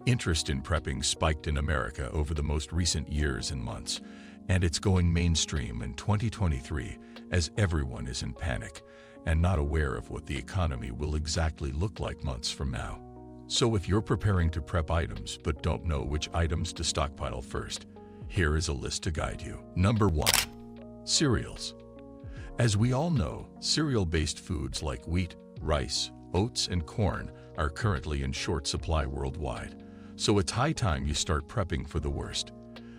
Interest in prepping spiked in America over the most recent years and months, and it's going mainstream in 2023 as everyone is in panic and not aware of what the economy will exactly look like months from now. So if you're preparing to prep items but don't know which items to stockpile first, here is a list to guide you. Number 1. Cereals. As we all know, cereal-based foods like wheat, rice, oats, and corn are currently in short supply worldwide, so it's high time you start prepping for the worst.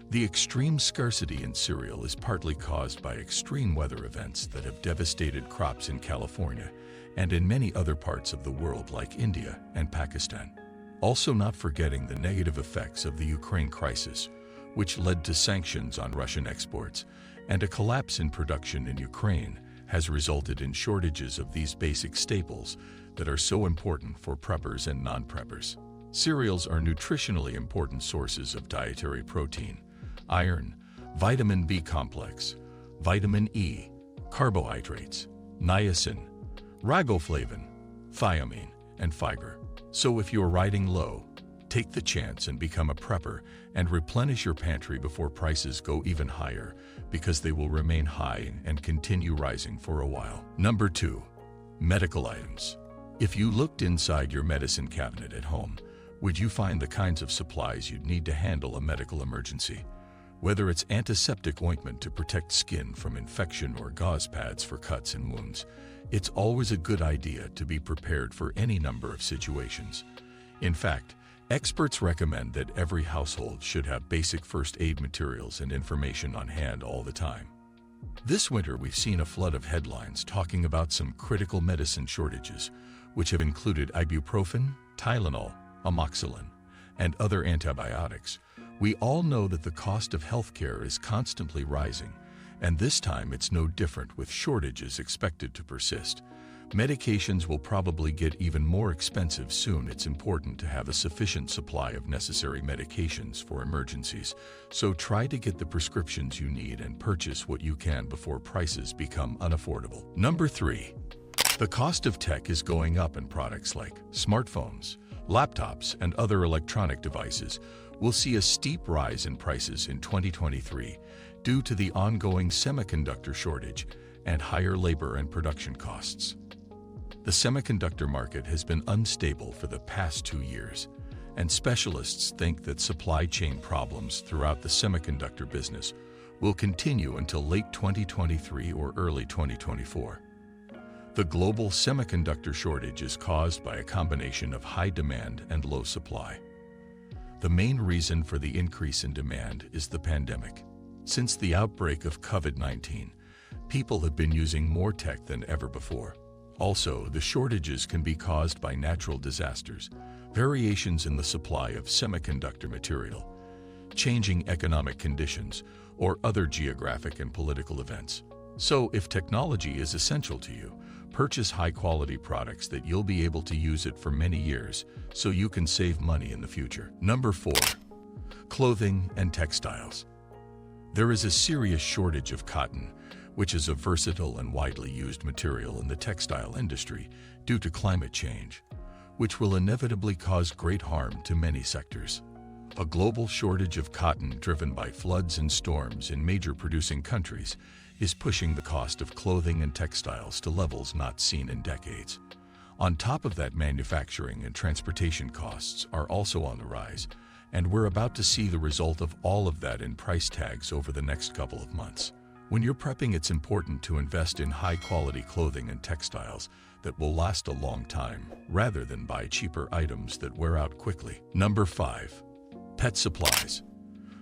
The extreme scarcity in cereal is partly caused by extreme weather events that have devastated crops in California and in many other parts of the world like India and Pakistan. Also not forgetting the negative effects of the Ukraine crisis, which led to sanctions on Russian exports, and a collapse in production in Ukraine has resulted in shortages of these basic staples that are so important for preppers and non-preppers. Cereals are nutritionally important sources of dietary protein, iron, vitamin B complex, vitamin E, carbohydrates, niacin, riboflavin, thiamine, and fiber. So if you're riding low, take the chance and become a prepper and replenish your pantry before prices go even higher, because they will remain high and continue rising for a while. Number 2. Medical items. If you looked inside your medicine cabinet at home, would you find the kinds of supplies you'd need to handle a medical emergency? Whether it's antiseptic ointment to protect skin from infection or gauze pads for cuts and wounds, it's always a good idea to be prepared for any number of situations. In fact, experts recommend that every household should have basic first aid materials and information on hand all the time. This winter, we've seen a flood of headlines talking about some critical medicine shortages, which have included ibuprofen, Tylenol, amoxicillin, and other antibiotics. We all know that the cost of healthcare is constantly rising, and this time it's no different, with shortages expected to persist. Medications will probably get even more expensive soon. It's important to have a sufficient supply of necessary medications for emergencies, so try to get the prescriptions you need and purchase what you can before prices become unaffordable. Number 3. The cost of tech is going up, and products like smartphones, laptops, and other electronic devices will see a steep rise in prices in 2023 due to the ongoing semiconductor shortage and higher labor and production costs. The semiconductor market has been unstable for the past 2 years, and specialists think that supply chain problems throughout the semiconductor business will continue until late 2023 or early 2024. The global semiconductor shortage is caused by a combination of high demand and low supply. The main reason for the increase in demand is the pandemic. Since the outbreak of COVID-19, people have been using more tech than ever before. Also, the shortages can be caused by natural disasters, variations in the supply of semiconductor material, changing economic conditions, or other geographic and political events. So, if technology is essential to you, purchase high-quality products that you'll be able to use it for many years so you can save money in the future. Number 4. Clothing and textiles. There is a serious shortage of cotton, which is a versatile and widely used material in the textile industry due to climate change, which will inevitably cause great harm to many sectors. A global shortage of cotton driven by floods and storms in major producing countries is pushing the cost of clothing and textiles to levels not seen in decades. On top of that, manufacturing and transportation costs are also on the rise, and we're about to see the result of all of that in price tags over the next couple of months. When you're prepping, it's important to invest in high-quality clothing and textiles that will last a long time, rather than buy cheaper items that wear out quickly. Number 5. Pet supplies.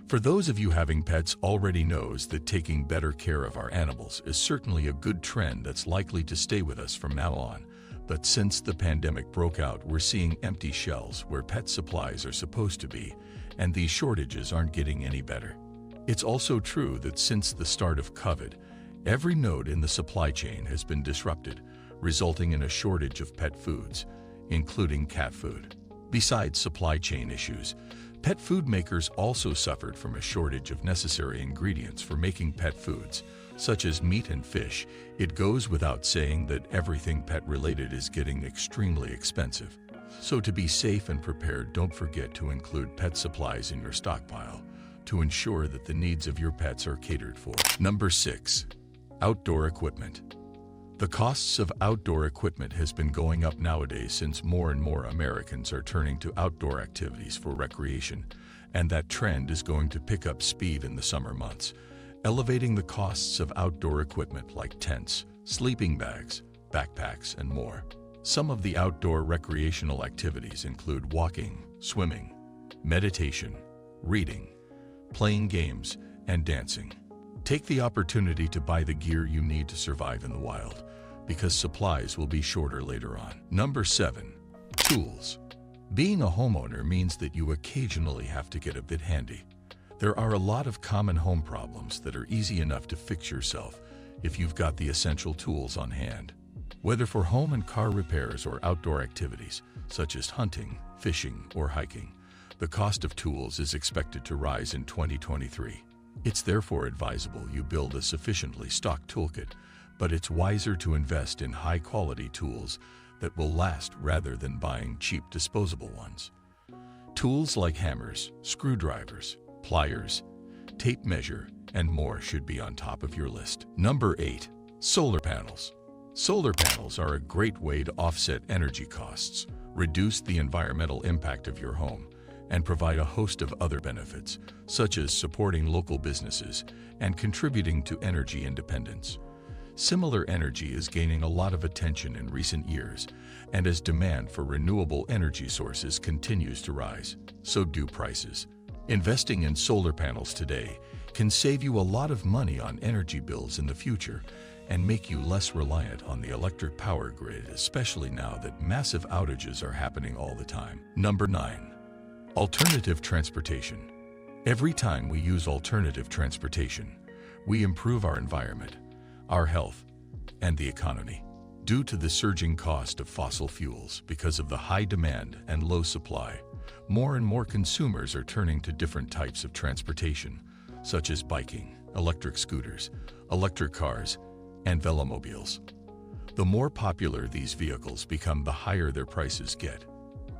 For those of you having pets already knows that taking better care of our animals is certainly a good trend that's likely to stay with us from now on. But since the pandemic broke out, we're seeing empty shelves where pet supplies are supposed to be, and these shortages aren't getting any better. It's also true that since the start of COVID, every node in the supply chain has been disrupted, resulting in a shortage of pet foods, including cat food. Besides supply chain issues, pet food makers also suffered from a shortage of necessary ingredients for making pet foods, such as meat and fish. It goes without saying that everything pet-related is getting extremely expensive. So to be safe and prepared, don't forget to include pet supplies in your stockpile to ensure that the needs of your pets are catered for. Number 6. Outdoor equipment. The costs of outdoor equipment has been going up nowadays since more and more Americans are turning to outdoor activities for recreation, and that trend is going to pick up speed in the summer months, elevating the costs of outdoor equipment like tents, sleeping bags, backpacks, and more. Some of the outdoor recreational activities include walking, swimming, meditation, reading, playing games, and dancing. Take the opportunity to buy the gear you need to survive in the wild, because supplies will be shorter later on. Number 7. Tools. Being a homeowner means that you occasionally have to get a bit handy. There are a lot of common home problems that are easy enough to fix yourself if you've got the essential tools on hand. Whether for home and car repairs or outdoor activities, such as hunting, fishing, or hiking, the cost of tools is expected to rise in 2023. It's therefore advisable you build a sufficiently stocked toolkit, but it's wiser to invest in high-quality tools that will last rather than buying cheap disposable ones. Tools like hammers, screwdrivers, pliers, tape measure, and more should be on top of your list. Number 8. Solar panels. Solar panels are a great way to offset energy costs, reduce the environmental impact of your home, and provide a host of other benefits, such as supporting local businesses and contributing to energy independence. Similar energy is gaining a lot of attention in recent years, and as demand for renewable energy sources continues to rise, so do prices. Investing in solar panels today can save you a lot of money on energy bills in the future and make you less reliant on the electric power grid, especially now that massive outages are happening all the time. Number 9. Alternative transportation. Every time we use alternative transportation, we improve our environment, our health, and the economy. Due to the surging cost of fossil fuels because of the high demand and low supply, more and more consumers are turning to different types of transportation, such as biking, electric scooters, electric cars, and velomobiles. The more popular these vehicles become, the higher their prices get.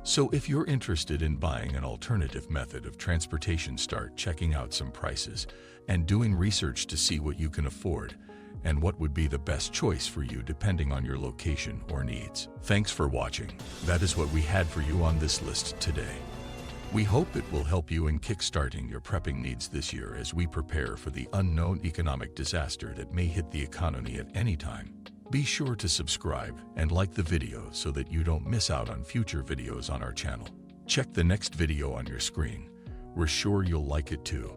So if you're interested in buying an alternative method of transportation, start checking out some prices and doing research to see what you can afford and what would be the best choice for you depending on your location or needs. Thanks for watching. That is what we had for you on this list today. We hope it will help you in kickstarting your prepping needs this year as we prepare for the unknown economic disaster that may hit the economy at any time. Be sure to subscribe and like the video so that you don't miss out on future videos on our channel. Check the next video on your screen. We're sure you'll like it too.